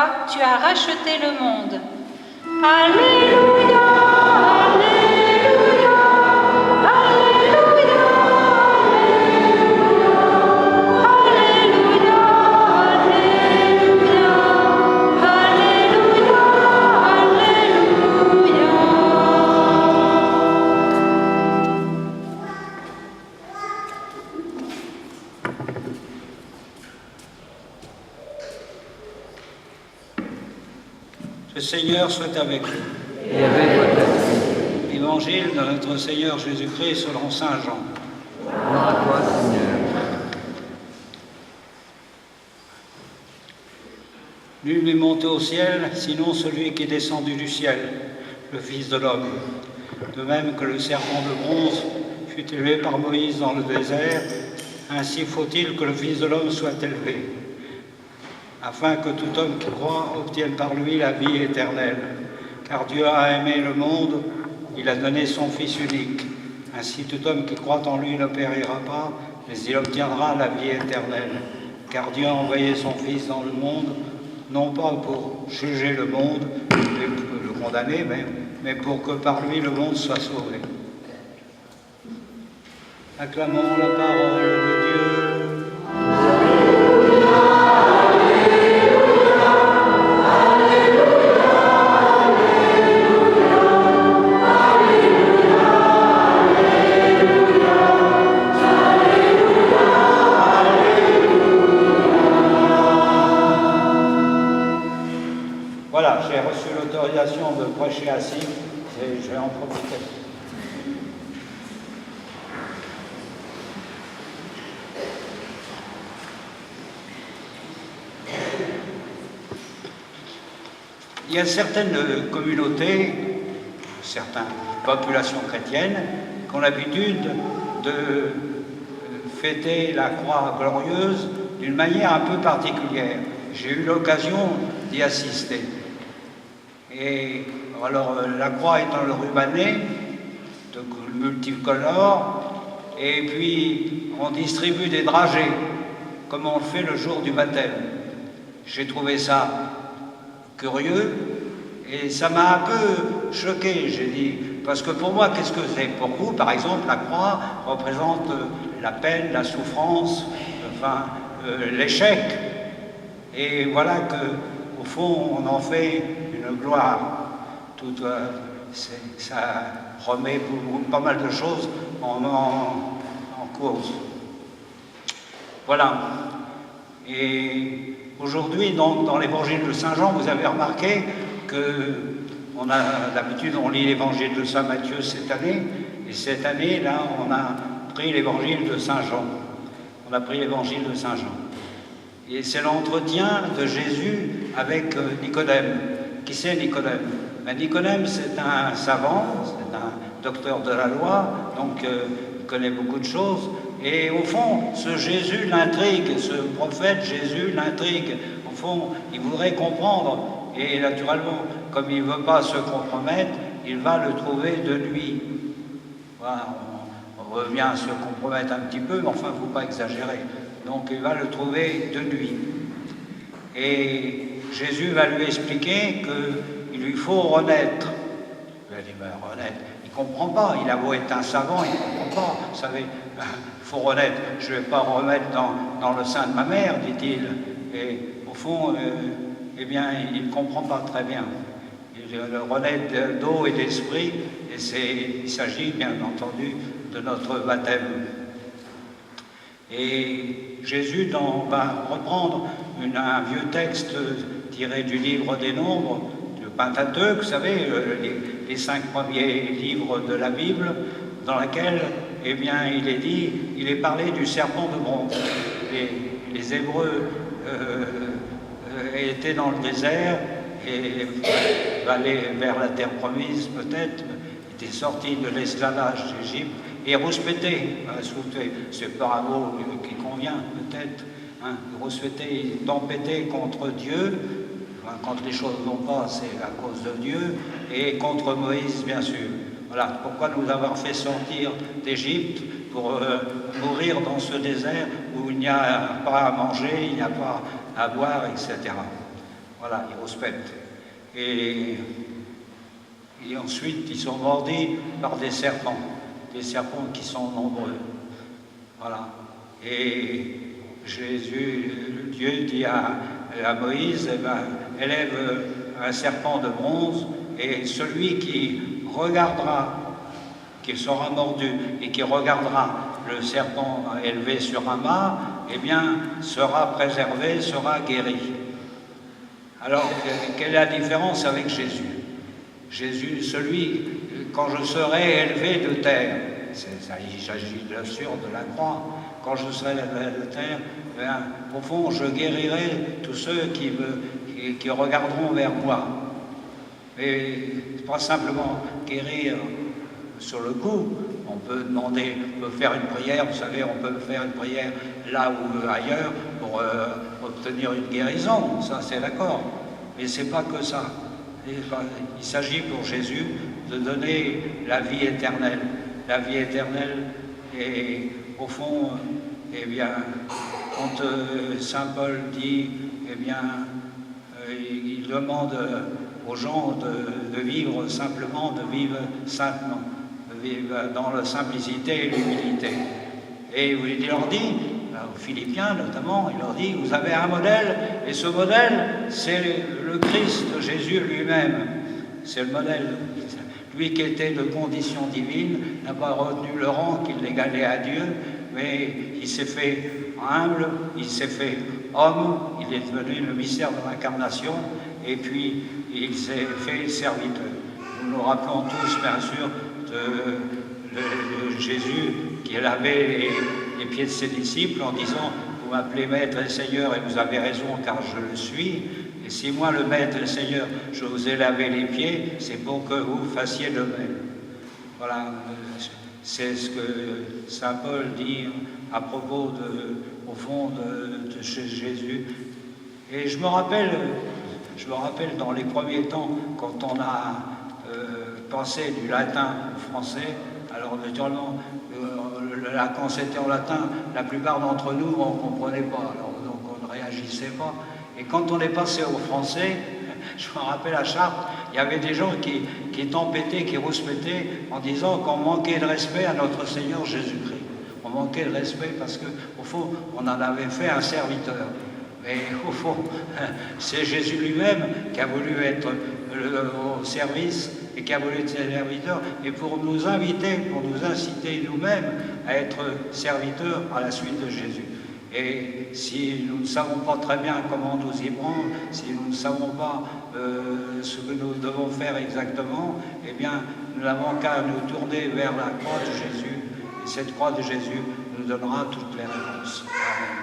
toi, tu as racheté le monde. Alléluia, Alléluia, Alléluia, Alléluia, Alléluia, Alléluia, Alléluia. Le Seigneur soit avec vous. Et avec votre esprit. Évangile de notre Seigneur Jésus-Christ selon saint Jean. Gloire à toi, Seigneur. Nul n'est monté au ciel, sinon celui qui est descendu du ciel, le Fils de l'homme. De même que le serpent de bronze fut élevé par Moïse dans le désert, ainsi faut-il que le Fils de l'homme soit élevé, afin que tout homme qui croit obtienne par lui la vie éternelle. Car Dieu a aimé le monde, il a donné son Fils unique. Ainsi tout homme qui croit en lui ne périra pas, mais il obtiendra la vie éternelle. Car Dieu a envoyé son Fils dans le monde, non pas pour juger le monde, et pour le condamner, mais pour que par lui le monde soit sauvé. Acclamons la parole de Dieu. Voilà, j'ai reçu l'autorisation de prêcher assis et je vais en profiter. Il y a certaines communautés, certaines populations chrétiennes qui ont l'habitude de fêter la croix glorieuse d'une manière un peu particulière. J'ai eu l'occasion d'y assister. Et alors la croix étant le rubané, de multicolore, et puis on distribue des dragées, comme on le fait le jour du baptême. J'ai trouvé ça curieux et ça m'a un peu choqué, j'ai dit, parce que pour moi, qu'est-ce que c'est? Pour vous, par exemple, la croix représente la peine, la souffrance, enfin, l'échec. Et voilà qu'au fond, on en fait une gloire. Ça remet pas mal de choses en cause. Voilà. Et aujourd'hui, dans l'évangile de Saint Jean, vous avez remarqué que d'habitude, on lit l'évangile de Saint Matthieu cette année, et cette année, là, on a pris l'évangile de Saint Jean. On a pris l'évangile de Saint Jean. Et c'est l'entretien de Jésus avec Nicodème. Qui c'est Nicodème? Nicodème, c'est un savant, c'est un docteur de la loi, donc il connaît beaucoup de choses. Et au fond, ce Jésus l'intrigue, ce prophète Jésus l'intrigue. Au fond, il voudrait comprendre. Et naturellement, comme il ne veut pas se compromettre, il va le trouver de lui. Voilà, on revient à se compromettre un petit peu, mais enfin, il ne faut pas exagérer. Donc il va le trouver de lui. Et Jésus va lui expliquer qu'il lui faut renaître. Il va dire, ben, renaître. Il ne comprend pas, il a beau être un savant, il ne comprend pas. Vous savez, il faut renaître. Je ne vais pas remettre dans le sein de ma mère, dit-il. Et au fond, eh bien, il ne comprend pas très bien. Il renaître d'eau et d'esprit, et il s'agit bien entendu de notre baptême. Et Jésus va reprendre un vieux texte tiré du livre des Nombres, du Pentateuque, vous savez, les 5 premiers livres de la Bible, dans laquelle, eh bien, il est parlé du serpent de bronze. Les Hébreux étaient dans le désert et allaient vers la terre promise, peut-être, étaient sortis de l'esclavage d'Égypte. Et rouspéter, c'est pas un mot qui convient peut-être, hein, rouspéter, tempêter contre Dieu, enfin, quand les choses ne vont pas, c'est à cause de Dieu, et contre Moïse, bien sûr. Voilà, pourquoi nous avoir fait sortir d'Égypte pour mourir dans ce désert où il n'y a pas à manger, il n'y a pas à boire, etc. Voilà, ils respectent. Et ensuite, ils sont mordis par des serpents qui sont nombreux. Voilà. Et Dieu dit à Moïse, eh ben, élève un serpent de bronze, et celui qui regardera, qui sera mordu et qui regardera le serpent élevé sur un mât, eh bien, sera préservé, sera guéri. Alors, quelle est la différence avec Jésus? Jésus, quand je serai élevé de terre, il s'agit bien sûr de la croix, quand je serai élevé de terre, bien, au fond, je guérirai tous ceux qui regarderont vers moi. Et pas simplement guérir sur le coup, on peut faire une prière, vous savez, on peut faire une prière là ou ailleurs pour obtenir une guérison, ça c'est d'accord, mais c'est pas que ça. Il s'agit pour Jésus de donner la vie éternelle. La vie éternelle, et au fond, eh bien, quand Saint Paul dit, eh bien, il demande aux gens de vivre simplement, de vivre simplement, de vivre dans la simplicité et l'humilité. Et il leur dit, aux Philippiens notamment, il leur dit, vous avez un modèle, et ce modèle, c'est le Christ, Jésus lui-même. C'est le modèle. Lui qui était de condition divine, n'a pas retenu le rang qui l'égalait à Dieu, mais il s'est fait humble, il s'est fait homme, il est devenu le mystère de l'incarnation, et puis il s'est fait serviteur. Nous nous rappelons tous, bien sûr, de Jésus qui lavait les pieds de ses disciples en disant « Vous m'appelez Maître et Seigneur et vous avez raison car je le suis. Et si moi, le Maître et le Seigneur, je vous ai lavé les pieds, c'est pour que vous fassiez de même. » Voilà, c'est ce que Saint Paul dit à propos, au fond, de Jésus. Et je me rappelle dans les premiers temps, quand on a passé du latin au français, alors naturellement, quand c'était en latin, la plupart d'entre nous, on ne comprenait pas, alors, donc on ne réagissait pas. Et quand on est passé au français, je me rappelle à Chartres, il y avait des gens qui tempêtaient, qui rouspétaient en disant qu'on manquait de respect à notre Seigneur Jésus-Christ. On manquait de respect parce qu'au fond, on en avait fait un serviteur. Mais au fond, c'est Jésus lui-même qui a voulu être au service et qui a voulu être serviteur, et pour nous inviter, pour nous inciter nous-mêmes à être serviteurs à la suite de Jésus. Et si nous ne savons pas très bien comment nous y prendre, si nous ne savons pas ce que nous devons faire exactement, eh bien, nous n'avons qu'à nous tourner vers la croix de Jésus, et cette croix de Jésus nous donnera toutes les réponses. Amen.